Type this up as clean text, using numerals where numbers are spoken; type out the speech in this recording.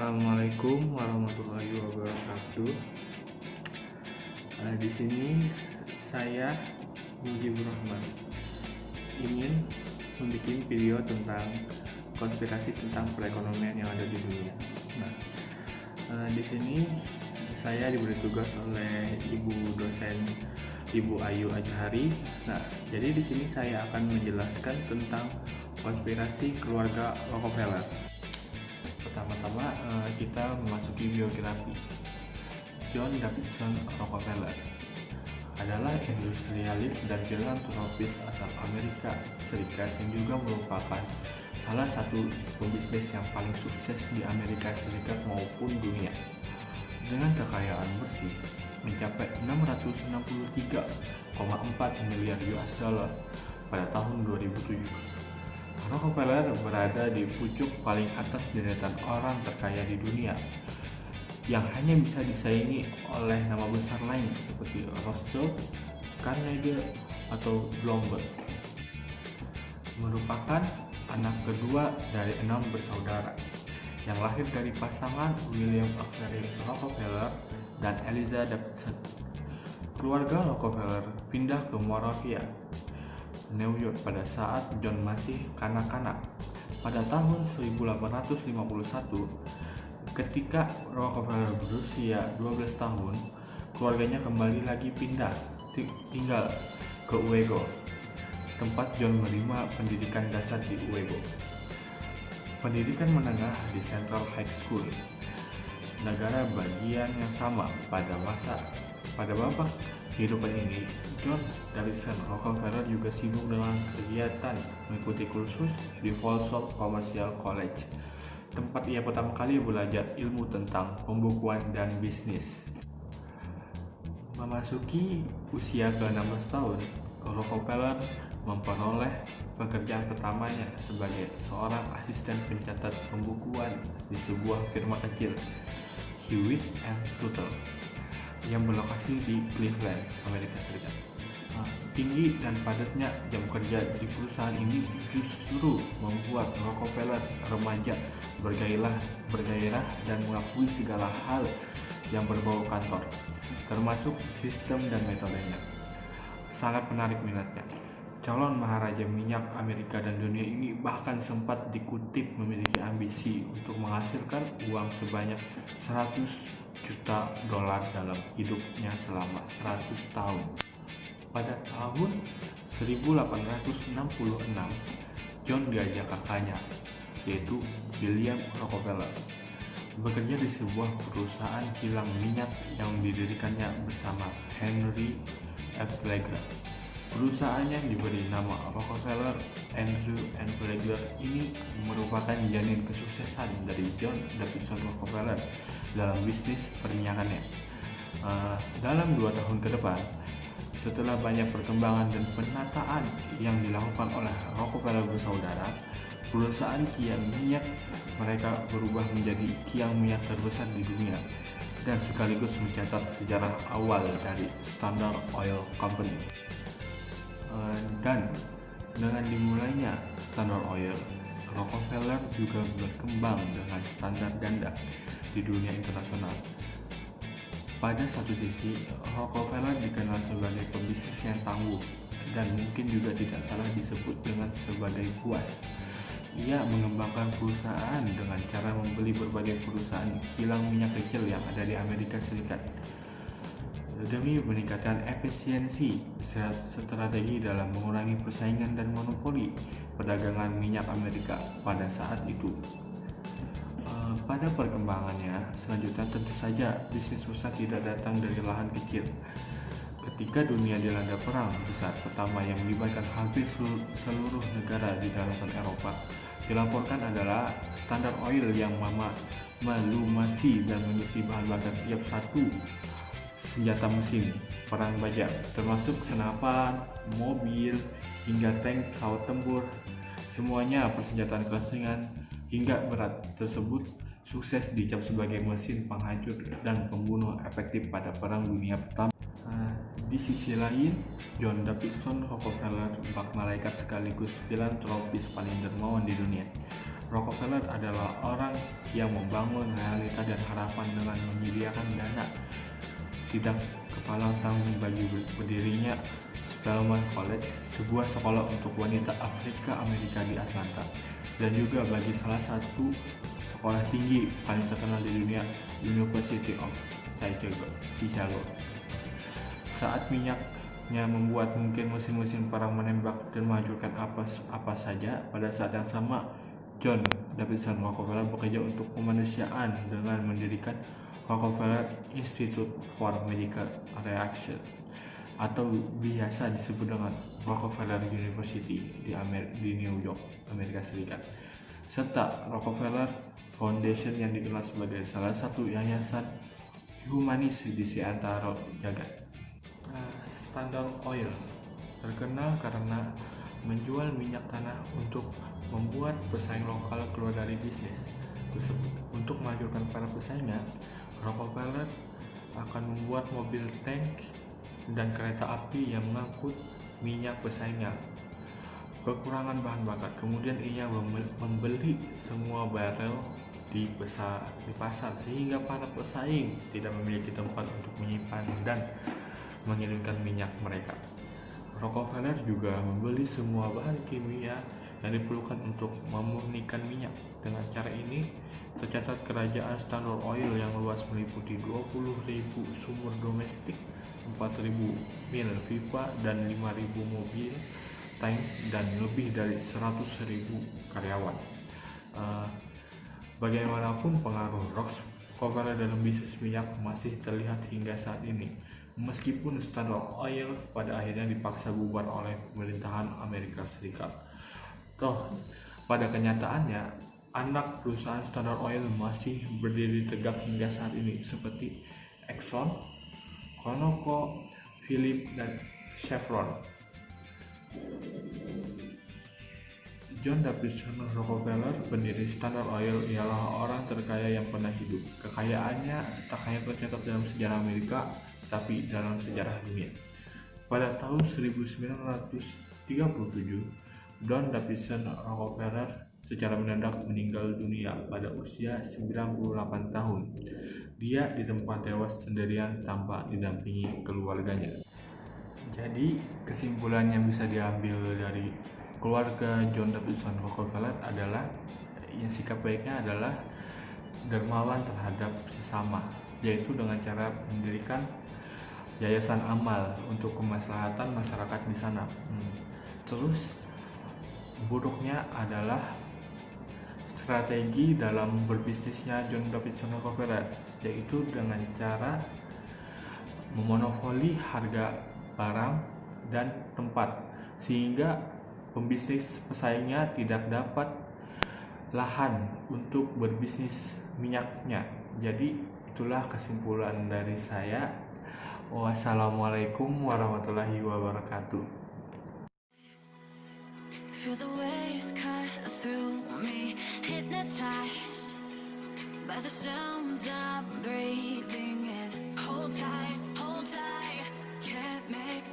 Assalamualaikum warahmatullahi wabarakatuh. Di sini saya Mujibur Rahman ingin membuat video tentang konspirasi tentang perekonomian yang ada di dunia. Di sini saya diberi tugas oleh Ibu dosen Ibu Ayu Ajhari. Jadi di sini saya akan menjelaskan tentang konspirasi keluarga Rockefeller. Pertama-tama kita memasuki biografi. John Davidson Rockefeller adalah industrialis dan filantropis asal Amerika Serikat yang juga merupakan salah satu pebisnis yang paling sukses di Amerika Serikat maupun dunia, dengan kekayaan bersih mencapai 663,4 miliar US dollar pada tahun 2007. Rockefeller berada di pucuk paling atas deretan orang terkaya di dunia, yang hanya bisa disaingi oleh nama besar lain seperti Rothschild, Carnegie, atau Bloomberg. Merupakan anak kedua dari 6 bersaudara yang lahir dari pasangan William Avery Rockefeller dan Eliza Davidson. Keluarga Rockefeller pindah ke Moravia, New York pada saat John masih kanak-kanak. Pada tahun 1851, ketika Rockefeller berusia 12 tahun, keluarganya kembali lagi tinggal ke Owego, tempat John menerima pendidikan dasar di Owego. Pendidikan menengah di Central High School, negara bagian yang sama. Pada babak kehidupan ini, John Davidson Rockefeller juga sibuk dengan kegiatan mengikuti kursus di Folsom Commercial College, tempat ia pertama kali belajar ilmu tentang pembukuan dan bisnis. Memasuki usia ke-16 tahun, Rockefeller memperoleh pekerjaan pertamanya sebagai seorang asisten pencatat pembukuan di sebuah firma kecil, Hewitt & Tuttle, yang berlokasi di Cleveland, Amerika Serikat. Tinggi dan padatnya jam kerja di perusahaan ini justru membuat Rockefeller remaja bergairah dan mengakui segala hal yang berbau kantor, termasuk sistem dan metodenya. Sangat menarik minatnya. Calon maharaja minyak Amerika dan dunia ini bahkan sempat dikutip memiliki ambisi untuk menghasilkan uang sebanyak 100 juta dolar dalam hidupnya selama 100 tahun. Pada tahun 1866, John diajak kakaknya, yaitu William Rockefeller, bekerja di sebuah perusahaan kilang minyak yang didirikannya bersama Henry F. Flagler. Perusahaan yang diberi nama Rockefeller Andrew and Flagler ini merupakan janin kesuksesan dari John Davidson Rockefeller dalam bisnis perminyakannya. Dalam 2 tahun ke depan, setelah banyak perkembangan dan penataan yang dilakukan oleh Rockefeller bersaudara, perusahaan kilang minyak mereka berubah menjadi kilang minyak terbesar di dunia dan sekaligus mencatat sejarah awal dari Standard Oil Company. Dan dengan dimulainya Standard Oil, Rockefeller juga berkembang dengan standar ganda di dunia internasional. Pada satu sisi, Rockefeller dikenal sebagai pebisnis yang tangguh dan mungkin juga tidak salah disebut dengan sebagai buas. Ia mengembangkan perusahaan dengan cara membeli berbagai perusahaan kilang minyak kecil yang ada di Amerika Serikat demi meningkatkan efisiensi strategi dalam mengurangi persaingan dan monopoli perdagangan minyak Amerika pada saat itu. Pada perkembangannya selanjutnya, tentu saja bisnis besar tidak datang dari lahan kecil. Ketika dunia dilanda perang besar pertama yang melibatkan hampir seluruh negara di daratan Eropa, dilaporkan adalah Standard Oil yang melumasi dan mengisi bahan bakar tiap satu senjata mesin perang baja, termasuk senapan, mobil, hingga tank pesawat tempur. Semuanya persenjataan kelas ringan hingga berat tersebut sukses dicap sebagai mesin penghancur dan pembunuh efektif pada Perang Dunia Pertama. Di sisi lain, John Davidson Rockefeller, bak malaikat sekaligus filantropis paling dermawan di dunia. Rockefeller adalah orang yang membangun realita dan harapan dengan menyediakan dana tidak kepala tanggung bagi berdirinya Spelman College, sebuah sekolah untuk wanita Afrika Amerika di Atlanta, dan juga bagi salah satu sekolah tinggi paling terkenal di dunia, University of Chicago. Saat minyaknya membuat mungkin mesin-mesin perang menembak dan menghancurkan apa saja, pada saat yang sama John Davidson Rockefeller bekerja untuk kemanusiaan dengan mendirikan Rockefeller Institute for Medical Research, atau biasa disebut dengan Rockefeller University di New York, Amerika Serikat, serta Rockefeller Foundation yang dikenal sebagai salah satu yayasan humanis di seantero jagat. Standard Oil terkenal karena menjual minyak tanah untuk membuat pesaing lokal keluar dari bisnis tersebut. Untuk menghancurkan para pesaingnya, Rockefeller akan membuat mobil tank dan kereta api yang mengangkut minyak pesaingnya kekurangan bahan bakar. Kemudian ia membeli semua barel di pasar sehingga para pesaing tidak memiliki tempat untuk menyimpan dan mengirimkan minyak mereka. Rockefeller juga membeli semua bahan kimia yang diperlukan untuk memurnikan minyak. Dengan cara ini, tercatat kerajaan Standard Oil yang luas meliputi 20.000 sumur domestik, 4.000 mil pipa, dan 5.000 mobil tank, dan lebih dari 100.000 karyawan. Bagaimanapun pengaruh Rockefeller dalam bisnis minyak masih terlihat hingga saat ini, meskipun Standard Oil pada akhirnya dipaksa bubar oleh pemerintahan Amerika Serikat. Toh, pada kenyataannya, anak perusahaan Standard Oil masih berdiri tegak hingga saat ini, seperti Exxon, Conoco, Phillips, dan Chevron. John Davidson Rockefeller, pendiri Standard Oil, ialah orang terkaya yang pernah hidup. Kekayaannya tak hanya tercatat dalam sejarah Amerika, tapi dalam sejarah dunia. Pada tahun 1937, John Davidson Rockefeller secara mendadak meninggal dunia pada usia 98 tahun. Dia ditempat tewas sendirian tanpa didampingi keluarganya. Jadi, kesimpulan yang bisa diambil dari keluarga John Davidson Rockefeller adalah yang sikap baiknya adalah dermawan terhadap sesama, yaitu dengan cara mendirikan yayasan amal untuk kemaslahatan masyarakat di sana. Terus buruknya adalah strategi dalam berbisnisnya John Davidson Rockefeller, yaitu dengan cara memonopoli harga barang dan tempat, sehingga pembisnis pesaingnya tidak dapat lahan untuk berbisnis minyaknya. Jadi itulah kesimpulan dari saya. Wassalamualaikum warahmatullahi wabarakatuh. Feel the waves cut through me, hypnotized by the sounds I'm breathing in. Hold tight, can't make